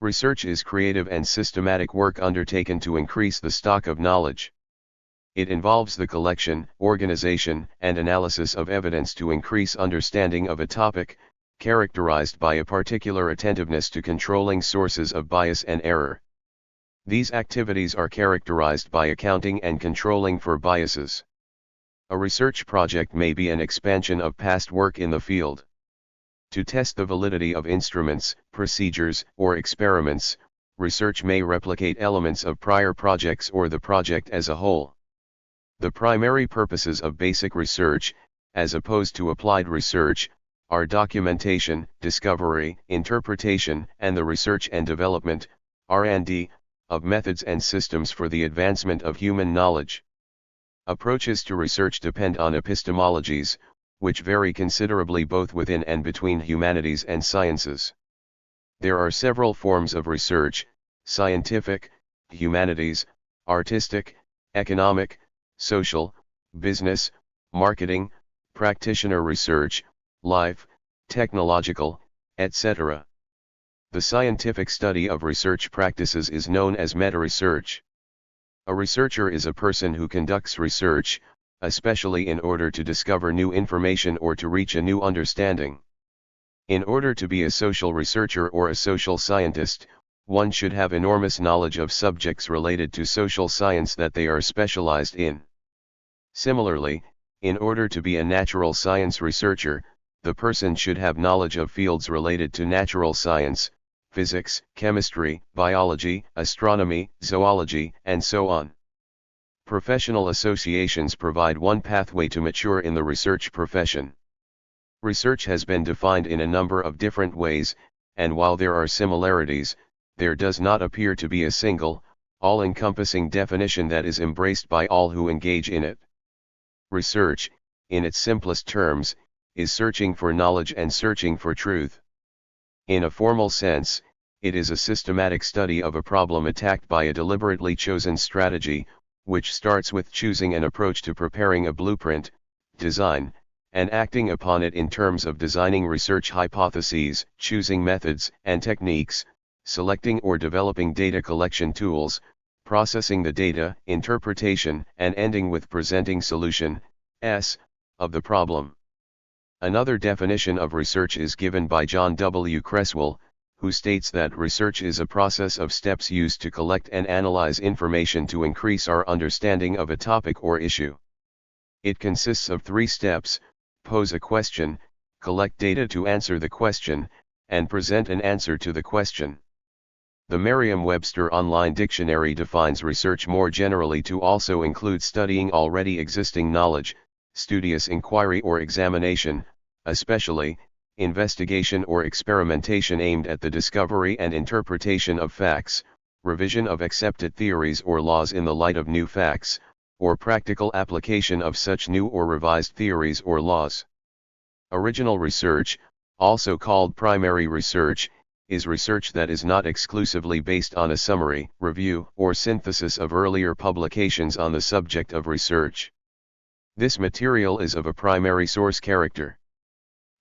Research is creative and systematic work undertaken to increase the stock of knowledge. It involves the collection, organization, and analysis of evidence to increase understanding of a topic, characterized by a particular attentiveness to controlling sources of bias and error. These activities are characterized by accounting and controlling for biases. A research project may be an expansion of past work in the field. To test the validity of instruments, procedures, or experiments, research may replicate elements of prior projects or the project as a whole. The primary purposes of basic research, as opposed to applied research, are documentation, discovery, interpretation, and the research and development, R&D, of methods and systems for the advancement of human knowledge. Approaches to research depend on epistemologies, which vary considerably both within and between humanities and sciences. There are several forms of research: scientific, humanities, artistic, economic, social, business, marketing, practitioner research, life, technological, etc. The scientific study of research practices is known as meta-research. A researcher is a person who conducts research, especially in order to discover new information or to reach a new understanding. In order to be a social researcher or a social scientist, one should have enormous knowledge of subjects related to social science that they are specialized in. Similarly, in order to be a natural science researcher, the person should have knowledge of fields related to natural science, physics, chemistry, biology, astronomy, zoology, and so on. Professional associations provide one pathway to mature in the research profession. Research has been defined in a number of different ways, and while there are similarities, there does not appear to be a single, all-encompassing definition that is embraced by all who engage in it. Research, in its simplest terms, is searching for knowledge and searching for truth. In a formal sense, it is a systematic study of a problem attacked by a deliberately chosen strategy, which starts with choosing an approach to preparing a blueprint, design, and acting upon it in terms of designing research hypotheses, choosing methods and techniques, selecting or developing data collection tools, processing the data, interpretation, and ending with presenting solution, of the problem. Another definition of research is given by John W. Cresswell, who states that research is a process of steps used to collect and analyze information to increase our understanding of a topic or issue. It consists of 3 steps: pose a question, collect data to answer the question, and present an answer to the question. The Merriam-Webster Online Dictionary defines research more generally to also include studying already existing knowledge, studious inquiry or examination, especially, investigation or experimentation aimed at the discovery and interpretation of facts, revision of accepted theories or laws in the light of new facts, or practical application of such new or revised theories or laws. Original research, also called primary research, is research that is not exclusively based on a summary, review, or synthesis of earlier publications on the subject of research. This material is of a primary source character.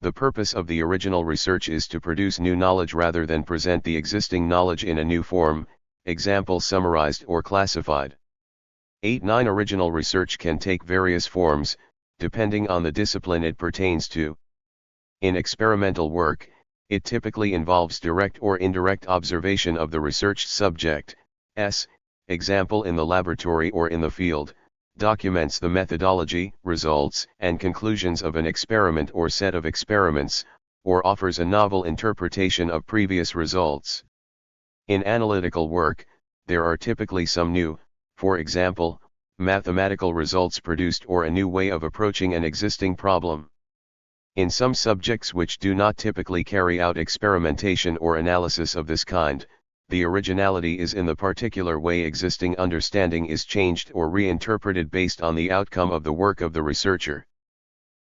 The purpose of the original research is to produce new knowledge rather than present the existing knowledge in a new form, example summarized or classified. 8-9 Original research can take various forms, depending on the discipline it pertains to. In experimental work, it typically involves direct or indirect observation of the researched subject, example in the laboratory or in the field, documents the methodology, results, and conclusions of an experiment or set of experiments, or offers a novel interpretation of previous results. In analytical work, there are typically some new, for example, mathematical results produced or a new way of approaching an existing problem. In some subjects which do not typically carry out experimentation or analysis of this kind, the originality is in the particular way existing understanding is changed or reinterpreted based on the outcome of the work of the researcher.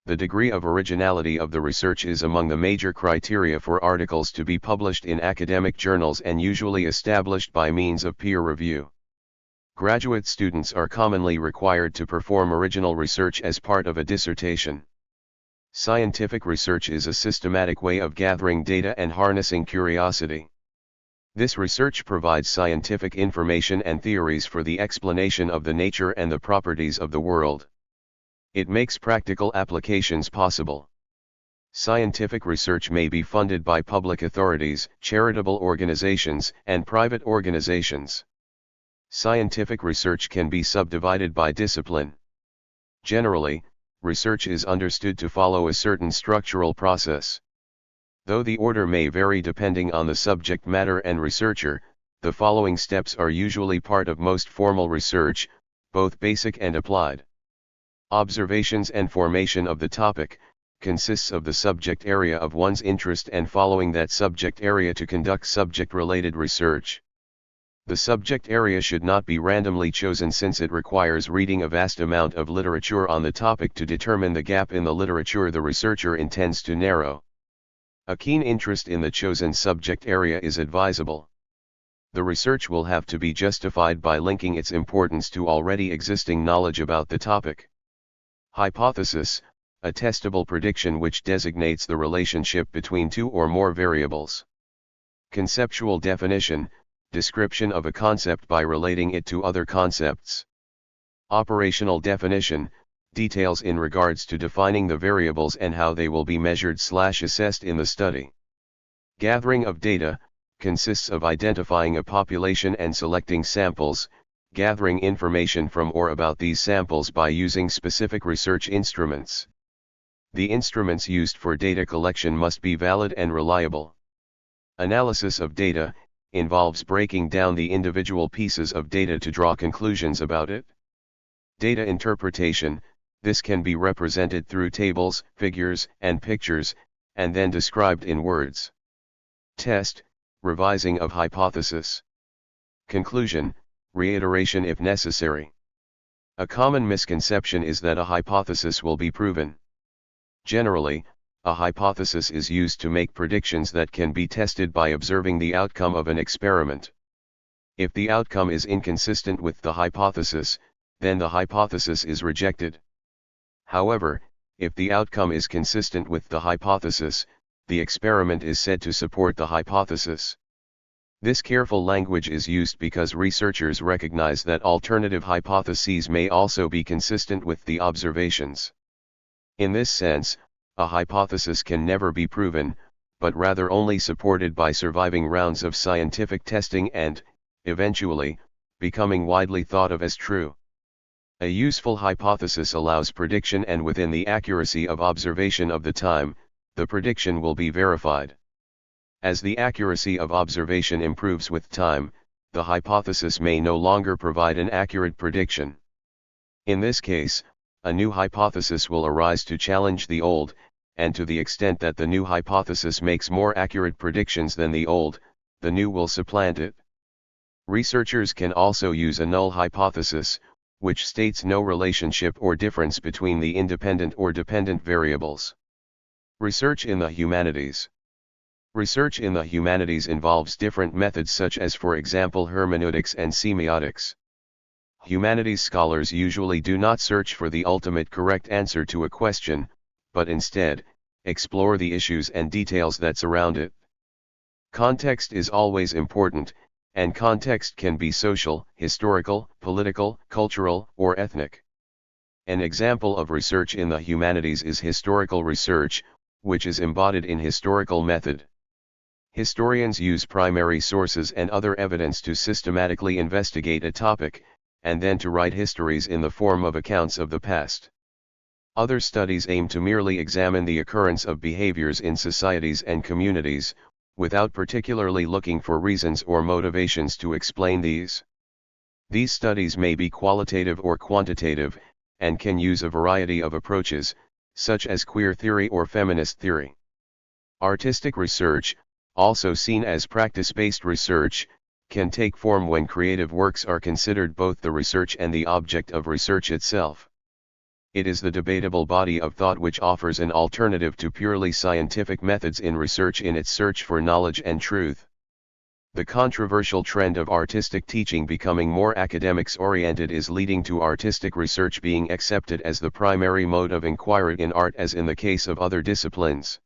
The degree of originality of the research is among the major criteria for articles to be published in academic journals and usually established by means of peer review. Graduate students are commonly required to perform original research as part of a dissertation. Scientific research is a systematic way of gathering data and harnessing curiosity. This research provides scientific information and theories for the explanation of the nature and the properties of the world. It makes practical applications possible. Scientific research may be funded by public authorities, charitable organizations, and private organizations. Scientific research can be subdivided by discipline. Generally, research is understood to follow a certain structural process. Though the order may vary depending on the subject matter and researcher, the following steps are usually part of most formal research, both basic and applied. Observations and formation of the topic consists of the subject area of one's interest and following that subject area to conduct subject-related research. The subject area should not be randomly chosen since it requires reading a vast amount of literature on the topic to determine the gap in the literature the researcher intends to narrow. A keen interest in the chosen subject area is advisable. The research will have to be justified by linking its importance to already existing knowledge about the topic. Hypothesis, a testable prediction which designates the relationship between two or more variables. Conceptual definition, description of a concept by relating it to other concepts. Operational definition, details in regards to defining the variables and how they will be measured/assessed in the study. Gathering of data, consists of identifying a population and selecting samples, gathering information from or about these samples by using specific research instruments. The instruments used for data collection must be valid and reliable. Analysis of data involves breaking down the individual pieces of data to draw conclusions about it. Data interpretation, this can be represented through tables, figures, and pictures, and then described in words. Test, revising of hypothesis. Conclusion, reiteration if necessary. A common misconception is that a hypothesis will be proven. Generally, a hypothesis is used to make predictions that can be tested by observing the outcome of an experiment. If the outcome is inconsistent with the hypothesis, then the hypothesis is rejected. However, if the outcome is consistent with the hypothesis, the experiment is said to support the hypothesis. This careful language is used because researchers recognize that alternative hypotheses may also be consistent with the observations. In this sense, a hypothesis can never be proven, but rather only supported by surviving rounds of scientific testing and, eventually, becoming widely thought of as true. A useful hypothesis allows prediction, and within the accuracy of observation of the time, the prediction will be verified. As the accuracy of observation improves with time, the hypothesis may no longer provide an accurate prediction. In this case, a new hypothesis will arise to challenge the old, and to the extent that the new hypothesis makes more accurate predictions than the old, the new will supplant it. Researchers can also use a null hypothesis, which states no relationship or difference between the independent or dependent variables. Research in the humanities. Research in the humanities involves different methods such as, for example, hermeneutics and semiotics. Humanities scholars usually do not search for the ultimate correct answer to a question, but instead, explore the issues and details that surround it. Context is always important, and context can be social, historical, political, cultural, or ethnic. An example of research in the humanities is historical research, which is embodied in historical method. Historians use primary sources and other evidence to systematically investigate a topic, and then to write histories in the form of accounts of the past. Other studies aim to merely examine the occurrence of behaviors in societies and communities, without particularly looking for reasons or motivations to explain these. These studies may be qualitative or quantitative, and can use a variety of approaches, such as queer theory or feminist theory. Artistic research, also seen as practice-based research, can take form when creative works are considered both the research and the object of research itself. It is the debatable body of thought which offers an alternative to purely scientific methods in research in its search for knowledge and truth. The controversial trend of artistic teaching becoming more academics-oriented is leading to artistic research being accepted as the primary mode of inquiry in art, as in the case of other disciplines.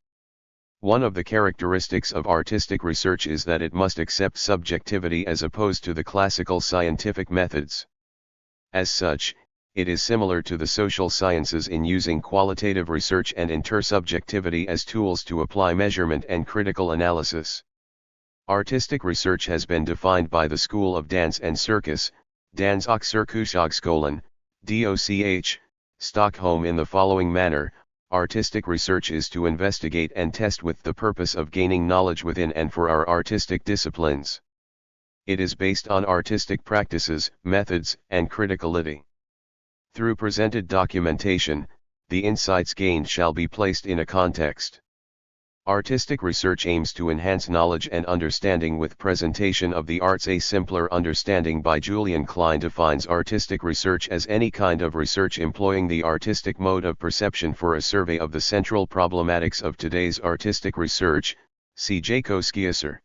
One of the characteristics of artistic research is that it must accept subjectivity as opposed to the classical scientific methods. As such, it is similar to the social sciences in using qualitative research and intersubjectivity as tools to apply measurement and critical analysis. Artistic research has been defined by the School of Dance and Circus, Dans och Cirkushögskolan, DOCH, Stockholm in the following manner: artistic research is to investigate and test with the purpose of gaining knowledge within and for our artistic disciplines. It is based on artistic practices, methods, and criticality. Through presented documentation, the insights gained shall be placed in a context. Artistic research aims to enhance knowledge and understanding with presentation of the arts. A simpler understanding by Julian Klein defines artistic research as any kind of research employing the artistic mode of perception for a survey of the central problematics of today's artistic research. See Jacoskiesser.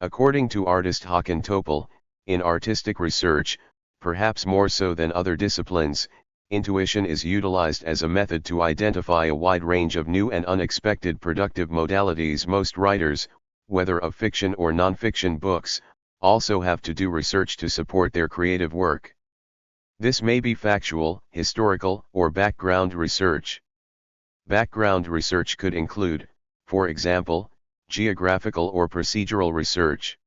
According to artist Håkan Topel, in artistic research, perhaps more so than other disciplines, intuition is utilized as a method to identify a wide range of new and unexpected productive modalities. Most writers, whether of fiction or non-fiction books, also have to do research to support their creative work. This may be factual, historical, or background research. Background research could include, for example, geographical or procedural research.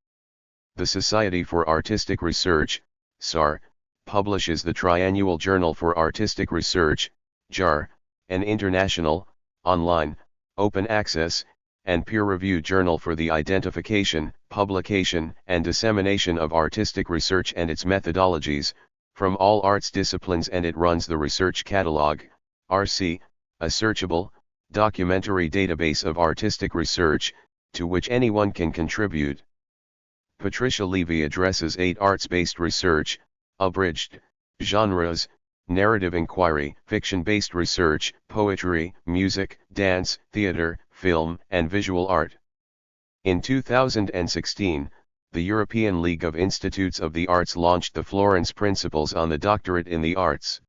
The Society for Artistic Research, SAR, publishes the Triannual Journal for Artistic Research, JAR, an international, online, open access, and peer-reviewed journal for the identification, publication, and dissemination of artistic research and its methodologies, from all arts disciplines, and it runs the Research Catalog, RC, a searchable, documentary database of artistic research, to which anyone can contribute. Patricia Levy addresses 8 arts-based research, abridged, genres, narrative inquiry, fiction-based research, poetry, music, dance, theater, film, and visual art. In 2016, the European League of Institutes of the Arts launched the Florence Principles on the Doctorate in the Arts.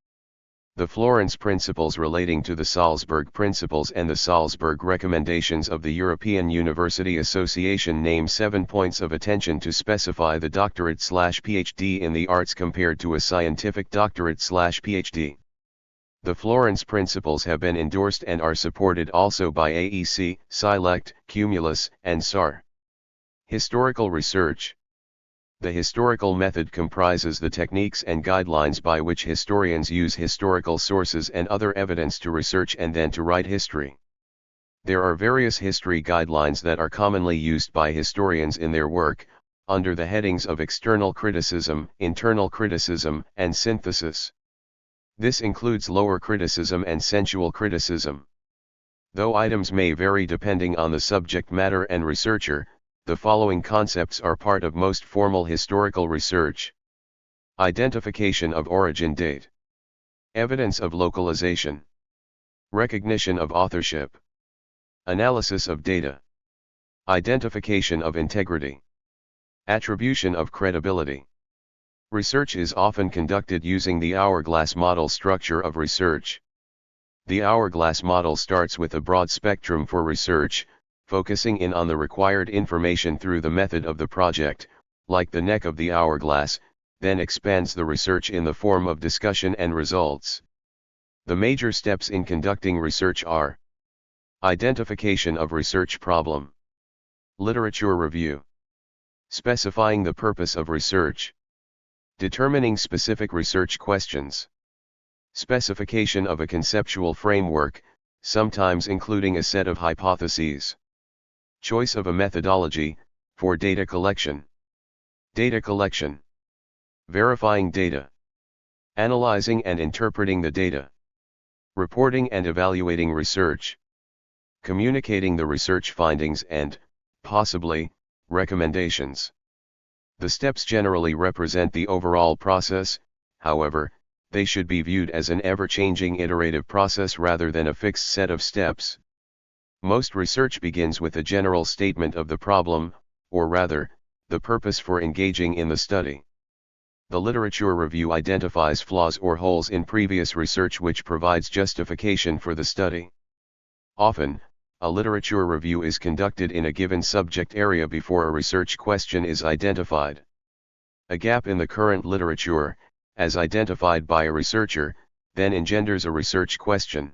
The Florence Principles relating to the Salzburg Principles and the Salzburg Recommendations of the European University Association name 7 points of attention to specify the doctorate/PhD in the arts compared to a scientific doctorate/PhD. The Florence Principles have been endorsed and are supported also by AEC, SciLect, Cumulus, and SAR. Historical research. The historical method comprises the techniques and guidelines by which historians use historical sources and other evidence to research and then to write history. There are various history guidelines that are commonly used by historians in their work, under the headings of external criticism, internal criticism, and synthesis. This includes lower criticism and sensual criticism. Though items may vary depending on the subject matter and researcher, the following concepts are part of most formal historical research. Identification of origin date. Evidence of localization. Recognition of authorship. Analysis of data. Identification of integrity. Attribution of credibility. Research is often conducted using the hourglass model structure of research. The hourglass model starts with a broad spectrum for research, focusing in on the required information through the method of the project, like the neck of the hourglass, then expands the research in the form of discussion and results. The major steps in conducting research are: identification of research problem, literature review, specifying the purpose of research, determining specific research questions, specification of a conceptual framework, sometimes including a set of hypotheses, choice of a methodology, for data collection, verifying data, analyzing and interpreting the data, reporting and evaluating research, communicating the research findings and, possibly, recommendations. The steps generally represent the overall process, however, they should be viewed as an ever-changing iterative process rather than a fixed set of steps. Most research begins with a general statement of the problem, or rather, the purpose for engaging in the study. The literature review identifies flaws or holes in previous research which provides justification for the study. Often, A literature review is conducted in a given subject area before a research question is identified. A gap in the current literature, as identified by a researcher, then engenders a research question.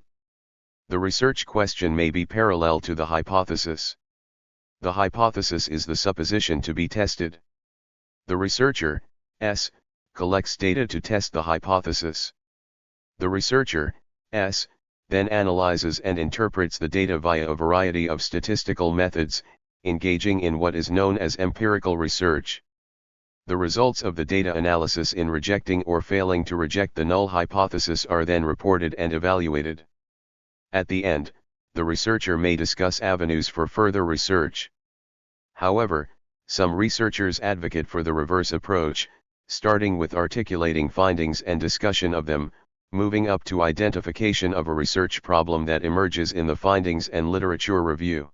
The research question may be parallel to the hypothesis. The hypothesis is the supposition to be tested. The researcher, S, collects data to test the hypothesis. The researcher, S, then analyzes and interprets the data via a variety of statistical methods, engaging in what is known as empirical research. The results of the data analysis in rejecting or failing to reject the null hypothesis are then reported and evaluated. At the end, the researcher may discuss avenues for further research. However, some researchers advocate for the reverse approach, starting with articulating findings and discussion of them, moving up to identification of a research problem that emerges in the findings and literature review.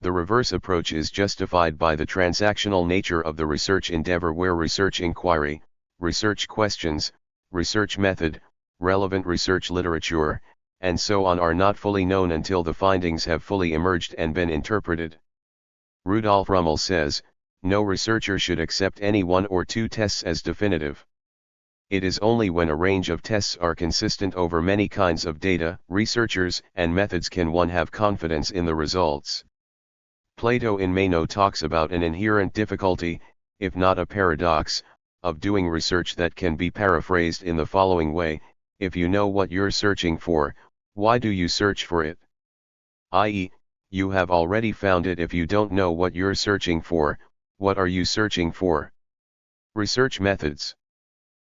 The reverse approach is justified by the transactional nature of the research endeavor, where research inquiry, research questions, research method, relevant research literature, and so on are not fully known until the findings have fully emerged and been interpreted. Rudolf Rummel says, "No researcher should accept any one or two tests as definitive. It is only when a range of tests are consistent over many kinds of data, researchers, and methods can one have confidence in the results." Plato in Meno talks about an inherent difficulty, if not a paradox, of doing research that can be paraphrased in the following way: if you know what you're searching for, why do you search for it? I.e., you have already found it. If you don't know what you're searching for, what are you searching for? Research methods.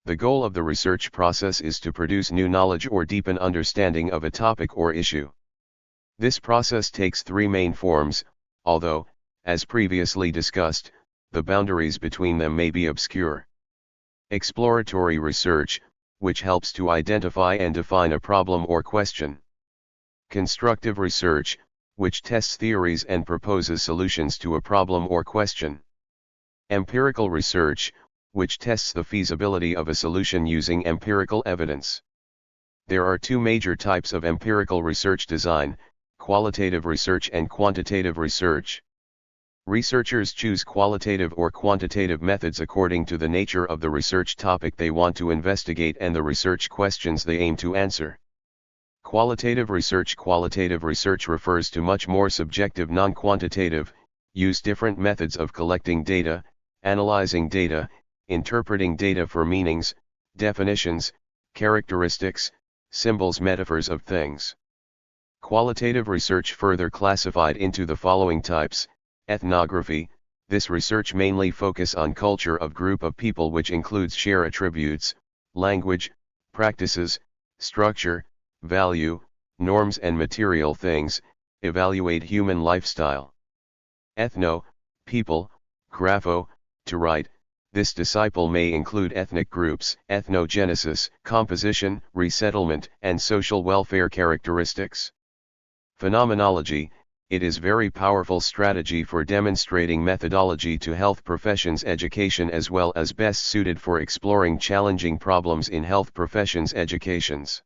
The goal of the research process is to produce new knowledge or deepen understanding of a topic or issue. This process takes three main forms, although, as previously discussed, the boundaries between them may be obscure. Exploratory research, which helps to identify and define a problem or question. Constructive research, which tests theories and proposes solutions to a problem or question. Empirical research, which tests the feasibility of a solution using empirical evidence. There are two major types of empirical research design: qualitative research and quantitative research. Researchers choose qualitative or quantitative methods according to the nature of the research topic they want to investigate and the research questions they aim to answer. Qualitative research refers to much more subjective non-quantitative, use different methods of collecting data, analyzing data, interpreting data for meanings, definitions, characteristics, symbols, metaphors of things. Qualitative research further classified into the following types: ethnography. This research mainly focus on culture of group of people, which includes share attributes, language, practices, structure, value, norms and material things, evaluate human lifestyle. Ethno, people, grapho, to write. This disciple may include ethnic groups, ethnogenesis, composition, resettlement, and social welfare characteristics. Phenomenology. It is very powerful strategy for demonstrating methodology to health professions education, as well as best suited for exploring challenging problems in health professions educations.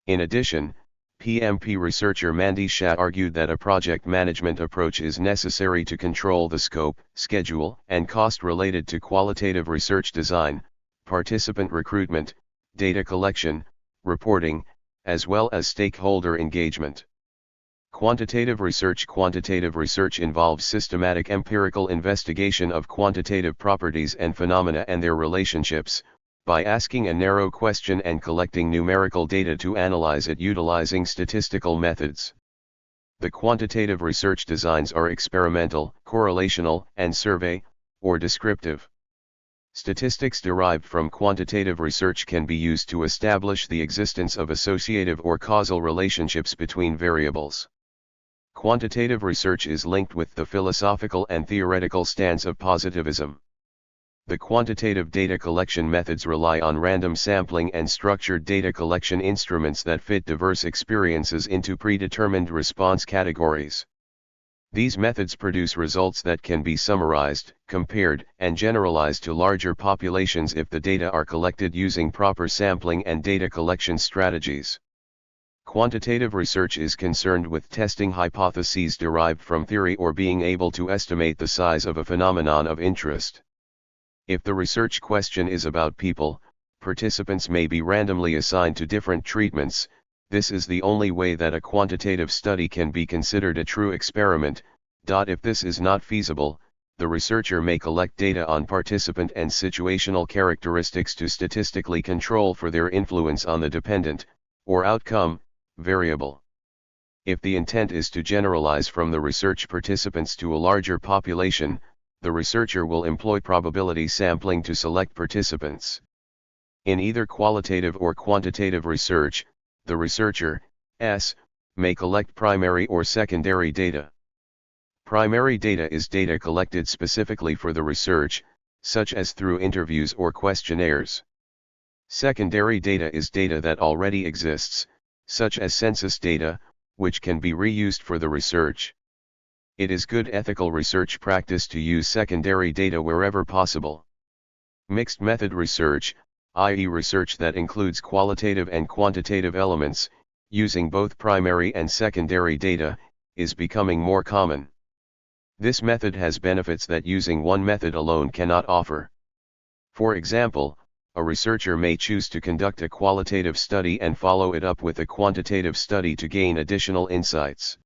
In addition, PMP researcher Mandy Shah argued that a project management approach is necessary to control the scope, schedule, and cost related to qualitative research design, participant recruitment, data collection, reporting, as well as stakeholder engagement. Quantitative research involves systematic empirical investigation of quantitative properties and phenomena and their relationships, by asking a narrow question and collecting numerical data to analyze it utilizing statistical methods. The quantitative research designs are experimental, correlational, and survey, or descriptive. Statistics derived from quantitative research can be used to establish the existence of associative or causal relationships between variables. Quantitative research is linked with the philosophical and theoretical stance of positivism. The quantitative data collection methods rely on random sampling and structured data collection instruments that fit diverse experiences into predetermined response categories. These methods produce results that can be summarized, compared, and generalized to larger populations if the data are collected using proper sampling and data collection strategies. Quantitative research is concerned with testing hypotheses derived from theory or being able to estimate the size of a phenomenon of interest. If the research question is about people, participants may be randomly assigned to different treatments. This is the only way that a quantitative study can be considered a true experiment. If this is not feasible, the researcher may collect data on participant and situational characteristics to statistically control for their influence on the dependent, or outcome, variable. If the intent is to generalize from the research participants to a larger population, the researcher will employ probability sampling to select participants. In either qualitative or quantitative research, the researcher, may collect primary or secondary data. Primary data is data collected specifically for the research, such as through interviews or questionnaires. Secondary data is data that already exists, such as census data, which can be reused for the research. It is good ethical research practice to use secondary data wherever possible. Mixed method research, i.e. research that includes qualitative and quantitative elements, using both primary and secondary data, is becoming more common. This method has benefits that using one method alone cannot offer. For example, a researcher may choose to conduct a qualitative study and follow it up with a quantitative study to gain additional insights.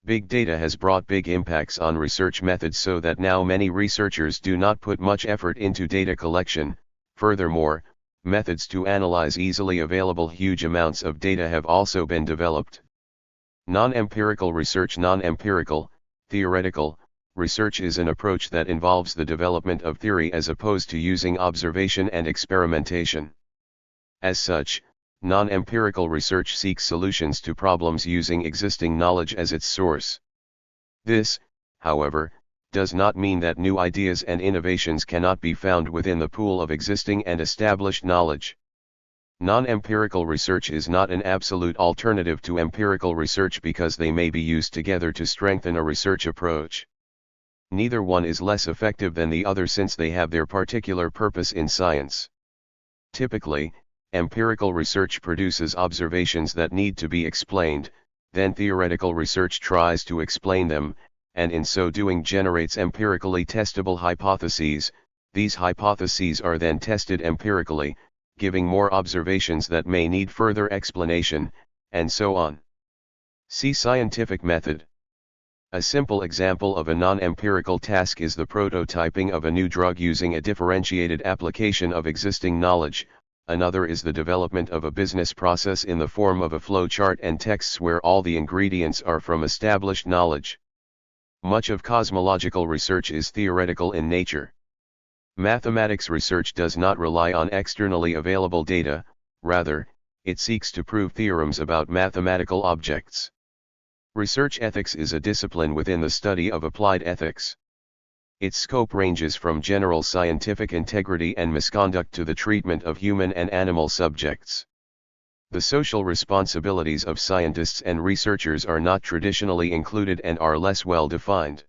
Big data has brought big impacts on research methods so that now many researchers do not put much effort into data collection. Furthermore, methods to analyze easily available huge amounts of data have also been developed. Non-empirical research. Non-empirical, theoretical, research is an approach that involves the development of theory as opposed to using observation and experimentation. As such, non-empirical research seeks solutions to problems using existing knowledge as its source. This, however, does not mean that new ideas and innovations cannot be found within the pool of existing and established knowledge. Non-empirical research is not an absolute alternative to empirical research because they may be used together to strengthen a research approach. Neither one is less effective than the other since they have their particular purpose in science. Typically, empirical research produces observations that need to be explained, then theoretical research tries to explain them, and in so doing generates empirically testable hypotheses. These hypotheses are then tested empirically, giving more observations that may need further explanation, and so on. See scientific method. A simple example of a non-empirical task is the prototyping of a new drug using a differentiated application of existing knowledge. Another is the development of a business process in the form of a flowchart and texts where all the ingredients are from established knowledge. Much of cosmological research is theoretical in nature. Mathematics research does not rely on externally available data, rather, it seeks to prove theorems about mathematical objects. Research ethics is a discipline within the study of applied ethics. Its scope ranges from general scientific integrity and misconduct to the treatment of human and animal subjects. The social responsibilities of scientists and researchers are not traditionally included and are less well defined.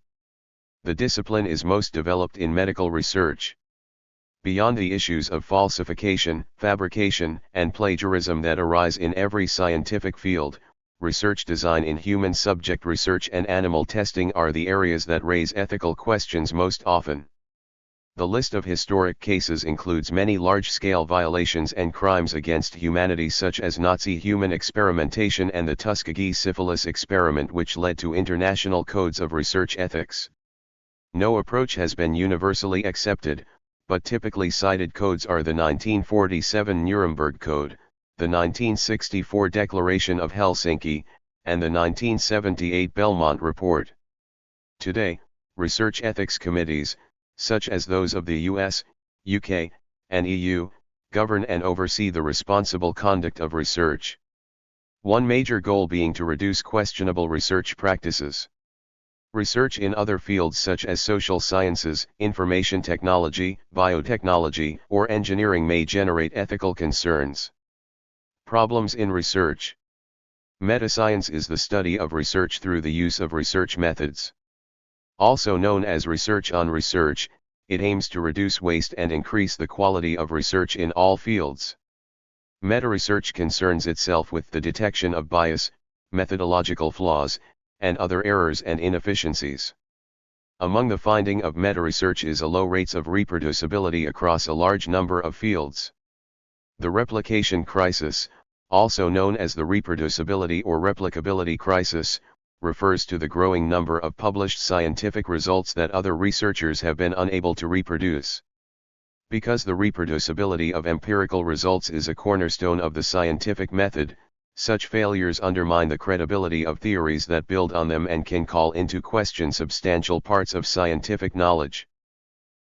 The discipline is most developed in medical research. Beyond the issues of falsification, fabrication, and plagiarism that arise in every scientific field, research design in human subject research and animal testing are the areas that raise ethical questions most often. The list of historic cases includes many large-scale violations and crimes against humanity such as Nazi human experimentation and the Tuskegee syphilis experiment which led to international codes of research ethics. No approach has been universally accepted, but typically cited codes are the 1947 Nuremberg Code, the 1964 Declaration of Helsinki, and the 1978 Belmont Report. Today, research ethics committees, such as those of the US, UK, and EU, govern and oversee the responsible conduct of research. One major goal being to reduce questionable research practices. Research in other fields such as social sciences, information technology, biotechnology, or engineering may generate ethical concerns. Problems in research. Metascience is the study of research through the use of research methods. Also known as research on research, it aims to reduce waste and increase the quality of research in all fields. Meta-research concerns itself with the detection of bias, methodological flaws, and other errors and inefficiencies. Among the finding of meta-research is a low rates of reproducibility across a large number of fields. The replication crisis, also known as the reproducibility or replicability crisis, refers to the growing number of published scientific results that other researchers have been unable to reproduce. Because the reproducibility of empirical results is a cornerstone of the scientific method, such failures undermine the credibility of theories that build on them and can call into question substantial parts of scientific knowledge.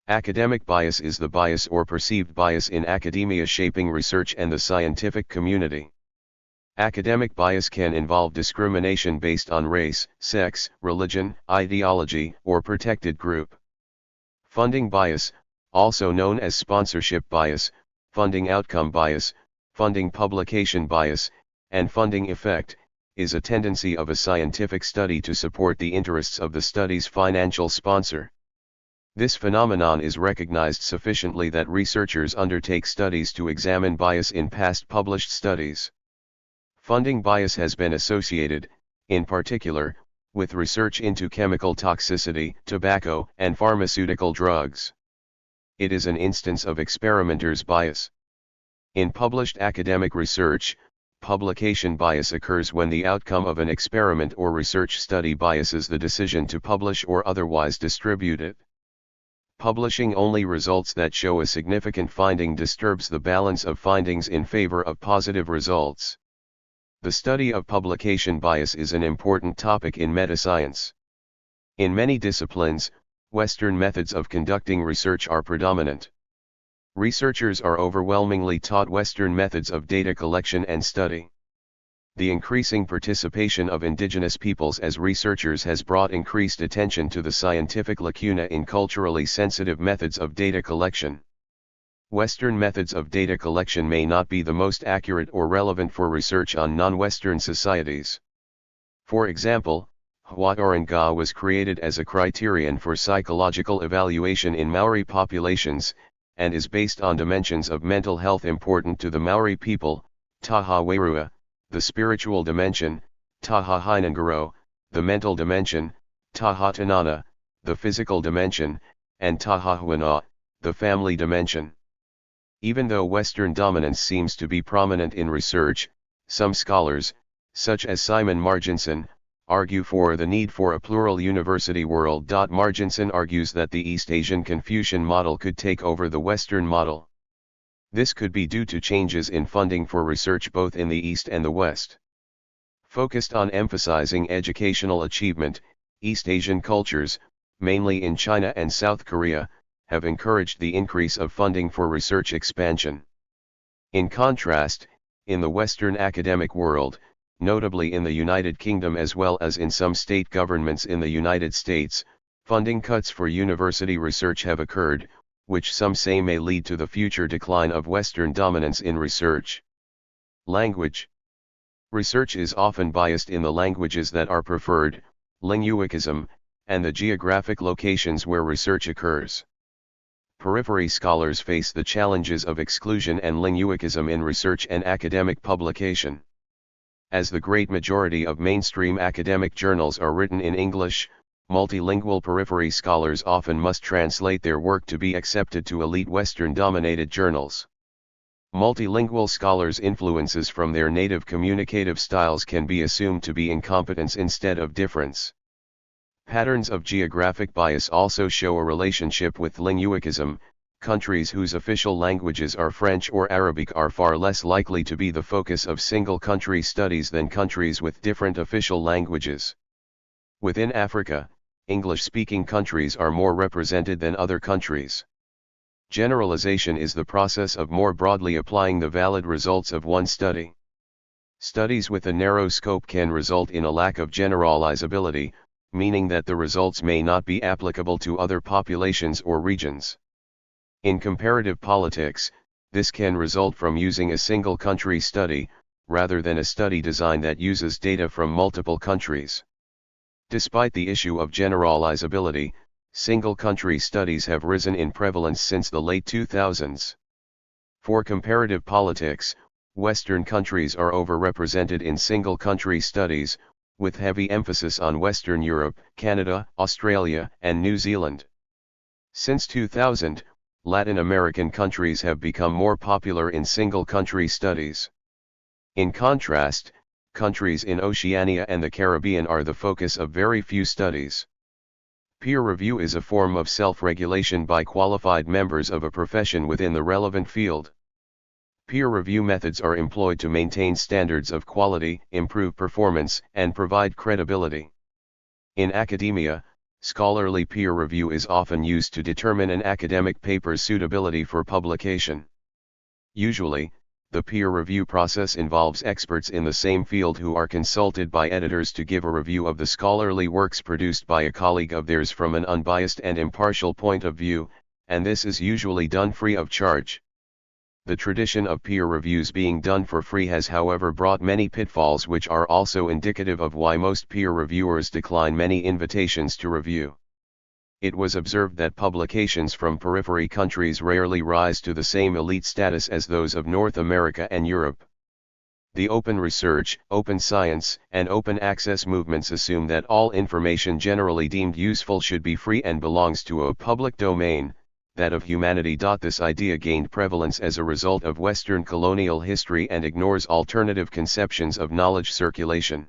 Academic bias is the bias or perceived bias in academia shaping research and the scientific community. Academic bias can involve discrimination based on race, sex, religion, ideology, or protected group. Funding bias, also known as sponsorship bias, funding outcome bias, funding publication bias, and funding effect, is a tendency of a scientific study to support the interests of the study's financial sponsor. This phenomenon is recognized sufficiently that researchers undertake studies to examine bias in past published studies. Funding bias has been associated, in particular, with research into chemical toxicity, tobacco, and pharmaceutical drugs. It is an instance of experimenter's bias. In published academic research, publication bias occurs when the outcome of an experiment or research study biases the decision to publish or otherwise distribute it. Publishing only results that show a significant finding disturbs the balance of findings in favor of positive results. The study of publication bias is an important topic in metascience. In many disciplines, Western methods of conducting research are predominant. Researchers are overwhelmingly taught Western methods of data collection and study. The increasing participation of indigenous peoples as researchers has brought increased attention to the scientific lacuna in culturally sensitive methods of data collection. Western methods of data collection may not be the most accurate or relevant for research on non-Western societies. For example, Huaoranga was created as a criterion for psychological evaluation in Maori populations, and is based on dimensions of mental health important to the Maori people, Taha Wairua, the spiritual dimension, Taha Hinangaro, the mental dimension, Taha Tanana, the physical dimension, and Taha Huana, the family dimension. Even though Western dominance seems to be prominent in research, some scholars, such as Simon Marginson, argue for the need for a plural university world. Marginson argues that the East Asian Confucian model could take over the Western model. This could be due to changes in funding for research both in the East and the West. Focused on emphasizing educational achievement, East Asian cultures, mainly in China and South Korea, have encouraged the increase of funding for research expansion. In contrast, in the Western academic world, notably in the United Kingdom as well as in some state governments in the United States, funding cuts for university research have occurred, which some say may lead to the future decline of Western dominance in research. Language. Research is often biased in the languages that are preferred, linguicism, and the geographic locations where research occurs. Periphery scholars face the challenges of exclusion and linguicism in research and academic publication. As the great majority of mainstream academic journals are written in English, multilingual periphery scholars often must translate their work to be accepted to elite Western-dominated journals. Multilingual scholars' influences from their native communicative styles can be assumed to be incompetence instead of difference. Patterns of geographic bias also show a relationship with linguicism. Countries whose official languages are French or Arabic are far less likely to be the focus of single-country studies than countries with different official languages. Within Africa, English-speaking countries are more represented than other countries. Generalization is the process of more broadly applying the valid results of one study. Studies with a narrow scope can result in a lack of generalizability, meaning that the results may not be applicable to other populations or regions. In comparative politics, this can result from using a single country study, rather than a study design that uses data from multiple countries. Despite the issue of generalizability, single country studies have risen in prevalence since the late 2000s. For comparative politics, Western countries are overrepresented in single-country studies, with heavy emphasis on Western Europe, Canada, Australia, and New Zealand. Since 2000, Latin American countries have become more popular in single-country studies. In contrast, countries in Oceania and the Caribbean are the focus of very few studies. Peer review is a form of self-regulation by qualified members of a profession within the relevant field. Peer review methods are employed to maintain standards of quality, improve performance, and provide credibility. In academia, scholarly peer review is often used to determine an academic paper's suitability for publication. Usually, the peer review process involves experts in the same field who are consulted by editors to give a review of the scholarly works produced by a colleague of theirs from an unbiased and impartial point of view, and this is usually done free of charge. The tradition of peer reviews being done for free has however brought many pitfalls which are also indicative of why most peer reviewers decline many invitations to review. It was observed that publications from periphery countries rarely rise to the same elite status as those of North America and Europe. The open research, open science, and open access movements assume that all information generally deemed useful should be free and belongs to a public domain, that of humanity. This idea gained prevalence as a result of Western colonial history and ignores alternative conceptions of knowledge circulation.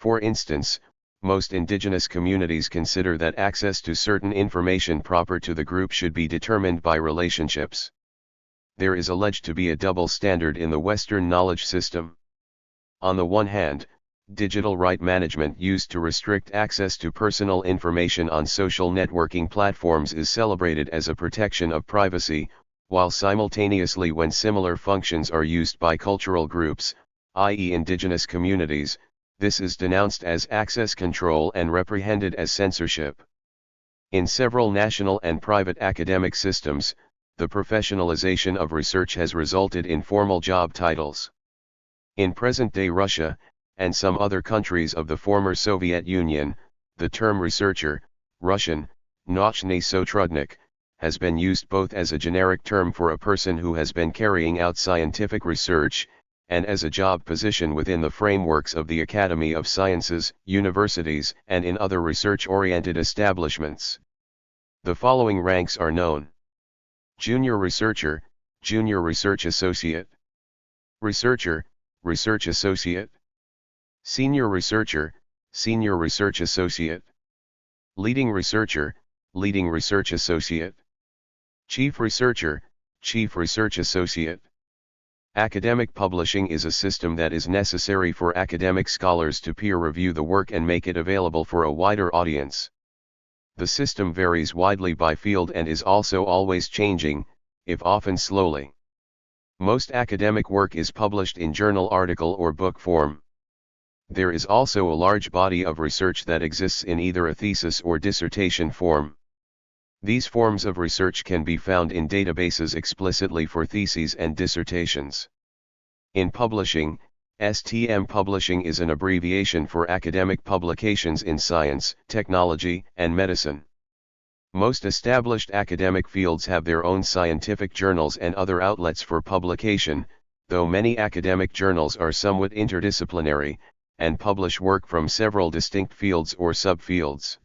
For instance, most indigenous communities consider that access to certain information proper to the group should be determined by relationships. There is alleged to be a double standard in the Western knowledge system. On the one hand, digital right management used to restrict access to personal information on social networking platforms is celebrated as a protection of privacy, while simultaneously when similar functions are used by cultural groups, i.e. indigenous communities, this is denounced as access control and reprehended as censorship. In several national and private academic systems, the professionalization of research has resulted in formal job titles. In present-day Russia, and some other countries of the former Soviet Union, the term researcher, Russian, nauchny sotrudnik, has been used both as a generic term for a person who has been carrying out scientific research, and as a job position within the frameworks of the Academy of Sciences, universities, and in other research-oriented establishments. The following ranks are known: Junior Researcher, Junior Research Associate; Researcher, Research Associate; Senior Researcher, Senior Research Associate; Leading Researcher, Leading Research Associate; Chief Researcher, Chief Research Associate. Academic publishing is a system that is necessary for academic scholars to peer review the work and make it available for a wider audience. The system varies widely by field and is also always changing, if often slowly. Most academic work is published in journal article or book form. There is also a large body of research that exists in either a thesis or dissertation form. These forms of research can be found in databases explicitly for theses and dissertations. In publishing, STM publishing is an abbreviation for academic publications in science, technology, and medicine. Most established academic fields have their own scientific journals and other outlets for publication, though many academic journals are somewhat interdisciplinary, and publish work from several distinct fields or subfields.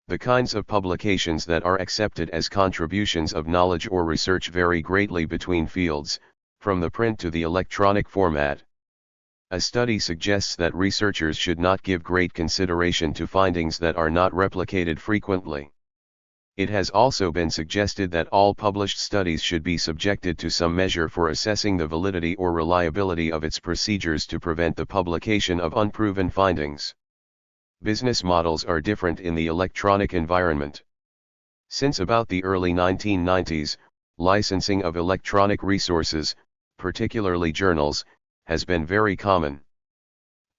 The kinds of publications that are accepted as contributions of knowledge or research vary greatly between fields, from the print to the electronic format. A study suggests that researchers should not give great consideration to findings that are not replicated frequently. It has also been suggested that all published studies should be subjected to some measure for assessing the validity or reliability of its procedures to prevent the publication of unproven findings. Business models are different in the electronic environment. Since about the early 1990s, licensing of electronic resources, particularly journals, has been very common.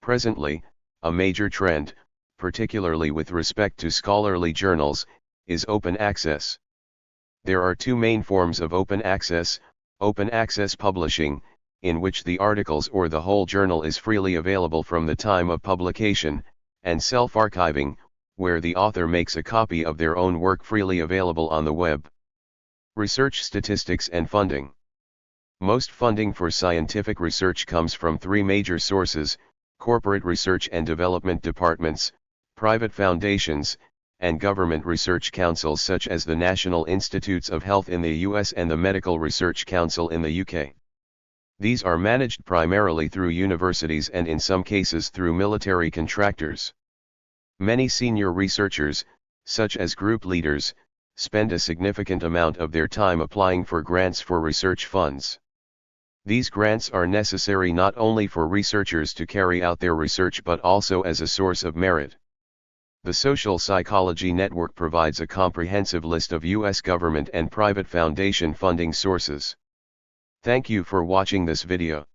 Presently, a major trend, particularly with respect to scholarly journals, is open access. There are two main forms of open access publishing, in which the articles or the whole journal is freely available from the time of publication, and self-archiving, where the author makes a copy of their own work freely available on the web. Research statistics and funding. Most funding for scientific research comes from three major sources: corporate research and development departments, private foundations, and government research councils such as the National Institutes of Health in the US and the Medical Research Council in the UK. These are managed primarily through universities and in some cases through military contractors. Many senior researchers, such as group leaders, spend a significant amount of their time applying for grants for research funds. These grants are necessary not only for researchers to carry out their research but also as a source of merit. The Social Psychology Network provides a comprehensive list of U.S. government and private foundation funding sources. Thank you for watching this video.